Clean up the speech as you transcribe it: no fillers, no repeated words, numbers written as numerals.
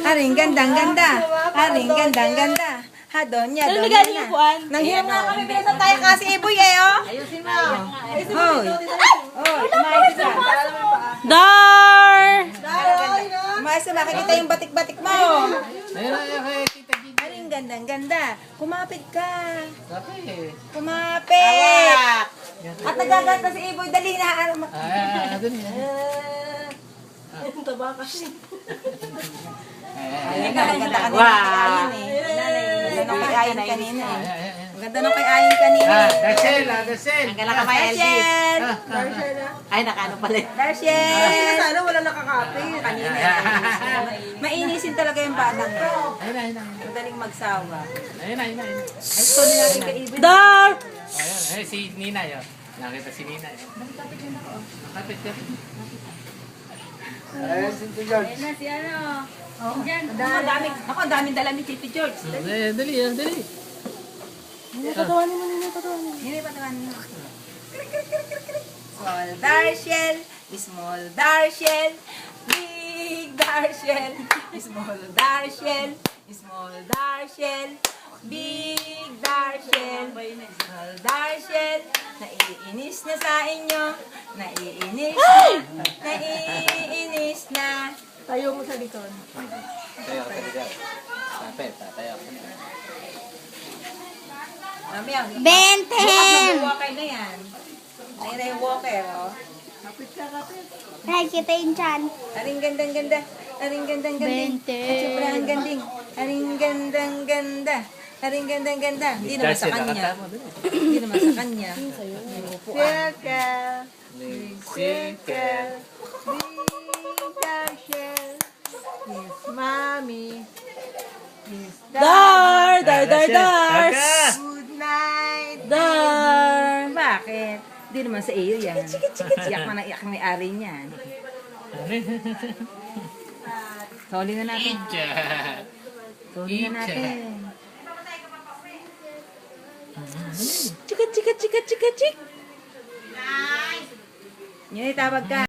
Haring gandang ganda. Haring gandang ganda. Ha, donya, Saan donya galing na. yung buwan? Nanghiram na kami, pinasan tayo kasi iboy eh, oh. Ayusin mo. Hoy. Hoy, umayos ka. Dar! Umayos ka, makikita yung batik-batik mo. Ayun na kay Tita Gigi. Haring gandang ganda. Kumapit ka. Sabi. Kumapit. At nagaganda si iboy, dali na. Doon yan. Taba kasi. Ay, ganda kanina kay Ayin eh. Ganda nung kay Ayin kanina eh. Ang ganda nung kay Ayin kanina eh. Dasel, Dasel. Ang gala ka pa, LG. Darshel! Ay, nakaano pala. Darshel! Sana wala nakakape. Kanina mainisin talaga yung batang ko. Ayun. Madaling magsawa. Ayun. Ay, sorry natin kay Ibig. Dar! Ayun, si Nina yun. Nakita si Nina yun. Kapit. Ayan na si ano. Oh, dyan. Ako, ang daming dala ni Tito George. Dali. Patawanin mo nila, patawanin. Hindi pa naman. Small Darshel, small Darshel, big Darshel, small Darshel, small Darshel, big Darshel, small Darshel, naiinis na sa inyo, naiinis na. Tayo mo sa likod. Tayo. Kapit, tayo. Mamaya, Benten! walker na yan. Ayun na yung walker, oh. Nakikita yung chan. Aring gandang ganda. Aring gandang ganding. Bente. At sobrang ganding. Aring gandang ganda. Aring gandang ganda. Hindi naman sa kanya. Hindi naman sa kanya. Circle. Circle. Big Darshel. Yes, mommy. Yes, Dar! Dar! Good night. Dar! Bakit? Hindi naman sa iyo yan. Iyak man ang iyak ng may-ari niyan. Soli na natin. Soli na natin. Chika! Yun, itawag ka.